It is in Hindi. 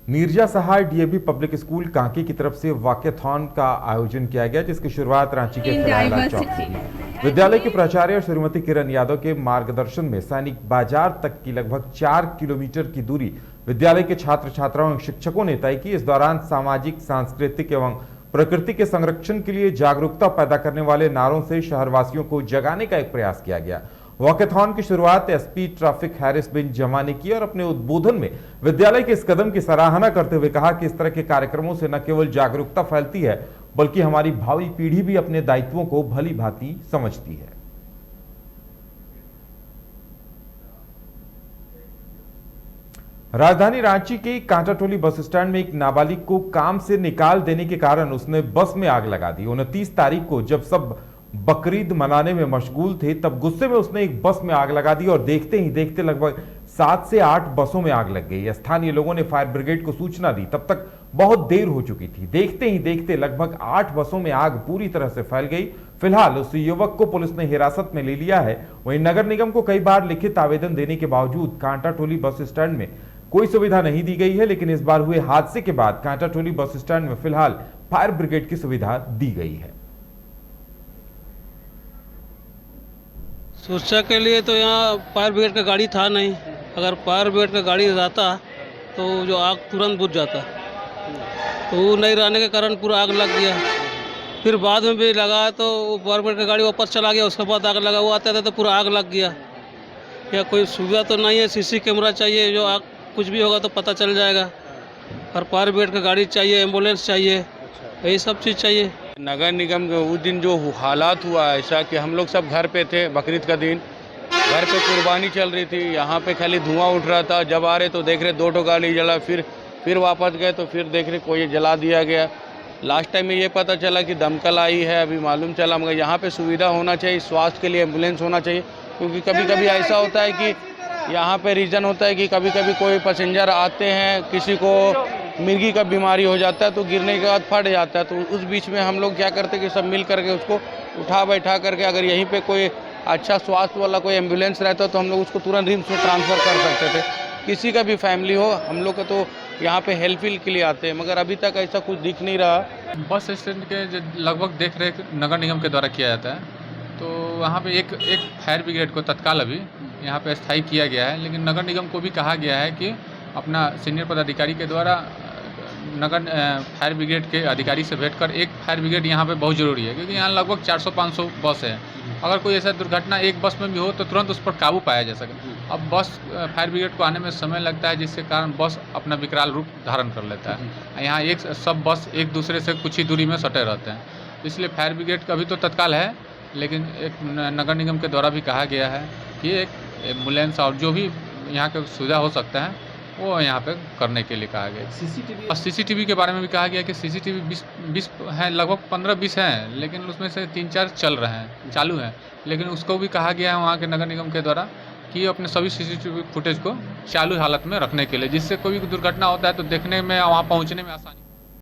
नीरजा सहाय डीएवी पब्लिक स्कूल कांकी की तरफ से वॉकेथॉन का आयोजन किया गया, जिसकी शुरुआत रांची के फिलहाल चौक से हुई। विद्यालय के प्राचार्य श्रीमती किरण यादव के मार्गदर्शन में सैनिक बाजार तक की लगभग 4 किलोमीटर की दूरी विद्यालय के छात्र छात्राओं एवं शिक्षकों ने तय की। इस दौरान सामाजिक, सांस्कृतिक एवं प्रकृति के संरक्षण के लिए जागरूकता पैदा करने वाले नारों से शहरवासियों को जगाने का एक प्रयास किया गया। वॉकेथॉन की शुरुआत एसपी ट्रैफिक हैरिस बिन जमा ने की और अपने उद्बोधन में विद्यालय के इस कदम की सराहना करते हुए कहा कि इस तरह के कार्यक्रमों से न केवल जागरूकता फैलती है, बल्कि हमारी भावी पीढ़ी भी अपने दायित्वों को भली भांति समझती है। राजधानी रांची के कांटाटोली बस स्टैंड में एक नाबालिग को काम से निकाल देने के कारण उसने बस में आग लगा दी। 29 तारीख को जब सब बकरीद मनाने में मशगूल थे, तब गुस्से में उसने एक बस में आग लगा दी और देखते ही देखते लगभग 7 से 8 बसों में आग लग गई। स्थानीय लोगों ने फायर ब्रिगेड को सूचना दी, तब तक बहुत देर हो चुकी थी। देखते ही देखते लगभग 8 बसों में आग पूरी तरह से फैल गई। फिलहाल उस युवक को पुलिस ने हिरासत में ले लिया है। वहीं नगर निगम को कई बार लिखित आवेदन देने के बावजूद कांटाटोली बस स्टैंड में कोई सुविधा नहीं दी गई है, लेकिन इस बार हुए हादसे के बाद कांटाटोली बस स्टैंड में फिलहाल फायर ब्रिगेड की सुविधा दी गई है। सुरक्षा के लिए तो यहाँ फायर ब्रिगेड का गाड़ी था नहीं। अगर फायर ब्रिगेड का गाड़ी रहता तो जो आग तुरंत बुझ जाता, तो वो नहीं रहने के कारण पूरा आग लग गया। फिर बाद में भी लगा तो फायर ब्रिगेड का गाड़ी वापस चला गया, उसके बाद आग लगा, वो आते थे तो पूरा आग लग गया। या कोई सुविधा तो नहीं है, सीसी कैमरा चाहिए, जो आग कुछ भी होगा तो पता चल जाएगा। और फायर ब्रिगेड का गाड़ी चाहिए, एम्बुलेंस चाहिए, यही सब चीज़ चाहिए। नगर निगम के उस दिन जो हालात हुआ ऐसा कि हम लोग सब घर पे थे, बकरीद का दिन, घर पे कुर्बानी चल रही थी, यहाँ पे खाली धुआं उठ रहा था। जब आ रहे तो देख रहे 2 गाड़ी जला, फिर वापस गए तो फिर देख रहे कोई जला दिया गया। लास्ट टाइम में ये पता चला कि दमकल आई है, अभी मालूम चला। मगर यहाँ पे सुविधा होना चाहिए, स्वास्थ्य के लिए एम्बुलेंस होना चाहिए, क्योंकि कभी कभी ऐसा होता है कि यहाँ पे रीज़न होता है कि कभी कभी कोई पैसेंजर आते हैं, किसी को मिर्गी का बीमारी हो जाता है तो गिरने के बाद फट जाता है। तो उस बीच में हम लोग क्या करते हैं कि सब मिल करके उसको उठा बैठा करके, अगर यहीं पे कोई अच्छा स्वास्थ्य वाला कोई एम्बुलेंस रहता तो हम लोग उसको तुरंत रिम्स में ट्रांसफ़र कर सकते थे। किसी का भी फैमिली हो, हम लोग का तो यहाँ पे हेल्पफुल के लिए आते हैं, मगर अभी तक ऐसा कुछ दिख नहीं रहा। बस स्टैंड के लगभग देख रेख नगर निगम के द्वारा किया जाता है, तो वहाँ पे एक फायर ब्रिगेड को तत्काल अभी यहाँ पे स्थायी किया गया है। लेकिन नगर निगम को भी कहा गया है कि अपना सीनियर पदाधिकारी के द्वारा नगर फायर ब्रिगेड के अधिकारी से बैठकर एक फायर ब्रिगेड यहाँ पे बहुत ज़रूरी है, क्योंकि यहाँ लगभग 400-500 बस है। अगर कोई ऐसा दुर्घटना एक बस में भी हो तो तुरंत उस पर काबू पाया जा सके। अब बस फायर ब्रिगेड को आने में समय लगता है, जिसके कारण बस अपना विकराल रूप धारण कर लेता है। यहाँ सब बस एक दूसरे से कुछ ही दूरी में सटे रहते हैं, इसलिए फायर ब्रिगेड का भी तो तत्काल है। लेकिन एक नगर निगम के द्वारा भी कहा गया है कि एक एम्बुलेंस और जो भी यहाँ का सुविधा हो सकता है वो यहाँ पे करने के लिए कहा गया। सीसीटीवी के बारे में भी कहा गया कि सीसीटीवी 20 हैं, लगभग 15-20 हैं, लेकिन उसमें से 3-4 चालू हैं। लेकिन उसको भी कहा गया है वहाँ के नगर निगम के द्वारा कि अपने सभी सीसीटीवी फुटेज को चालू हालत में रखने के लिए, जिससे कोई भी दुर्घटना होता है तो देखने में, वहाँ पहुँचने में आसानी।